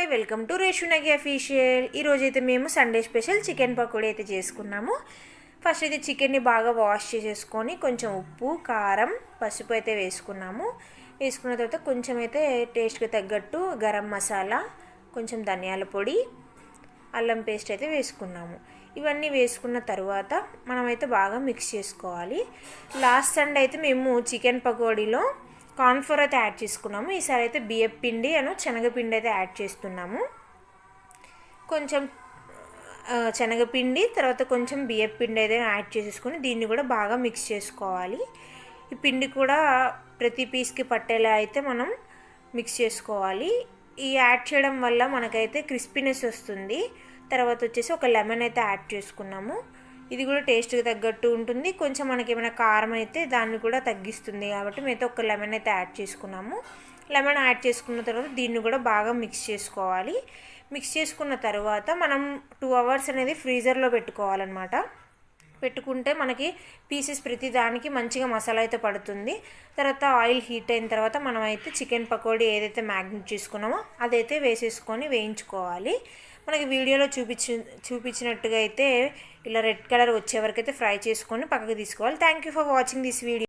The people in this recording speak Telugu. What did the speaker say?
హాయ్ వెల్కమ్ టు రేషునగి అఫీషియల్. ఈరోజైతే మేము సండే స్పెషల్ చికెన్ పకోడీ అయితే చేసుకున్నాము. ఫస్ట్ అయితే చికెన్ని బాగా వాష్ చేసేసుకొని కొంచెం ఉప్పు కారం పసుపు అయితే వేసుకున్నాము. వేసుకున్న తర్వాత కొంచెం అయితే టేస్ట్కి తగ్గట్టు గరం మసాలా, కొంచెం ధనియాల పొడి, అల్లం పేస్ట్ అయితే వేసుకున్నాము. ఇవన్నీ వేసుకున్న తర్వాత మనమైతే బాగా మిక్స్ చేసుకోవాలి. లాస్ట్ సండే అయితే మేము చికెన్ పకోడీలో కార్న్ఫ్లోర్ అయితే యాడ్ చేసుకున్నాము. ఈసారి అయితే బియ్యం పిండి శనగపిండి అయితే యాడ్ చేస్తున్నాము. కొంచెం శనగపిండి తర్వాత కొంచెం బియ్యం పిండి అయితే యాడ్ చేసేసుకొని దీన్ని కూడా బాగా మిక్స్ చేసుకోవాలి. ఈ పిండి కూడా ప్రతి పీస్కి పట్టేలా అయితే మనం మిక్స్ చేసుకోవాలి. ఈ యాడ్ చేయడం వల్ల మనకైతే క్రిస్పీనెస్ వస్తుంది. తర్వాత వచ్చేసి ఒక లెమన్ అయితే యాడ్ చేసుకున్నాము. ఇది కూడా టేస్ట్కి తగ్గట్టు ఉంటుంది. కొంచెం మనకి ఏమైనా కారం అయితే దాన్ని కూడా తగ్గిస్తుంది కాబట్టి మేమైతే ఒక లెమన్ అయితే యాడ్ చేసుకున్నాము. లెమన్ యాడ్ చేసుకున్న తర్వాత దీన్ని కూడా బాగా మిక్స్ చేసుకోవాలి. మిక్స్ చేసుకున్న తర్వాత మనం 2 అవర్స్ అనేది ఫ్రీజర్లో పెట్టుకోవాలన్నమాట. పెట్టుకుంటే మనకి పీసెస్ ప్రతి దానికి మంచిగా మసాలా అయితే పడుతుంది. తర్వాత ఆయిల్ హీట్ అయిన తర్వాత మనమైతే చికెన్ పకోడీ ఏదైతే మ్యాగ్నెట్ చేసుకున్నామో అదైతే వేసేసుకొని వేయించుకోవాలి. మనకి వీడియోలో చూపించినట్టుగా అయితే ఇలా రెడ్ కలర్ వచ్చే వరకు అయితే ఫ్రై చేసుకొని పక్కకు తీసుకోవాలి. Thank you for watching this video.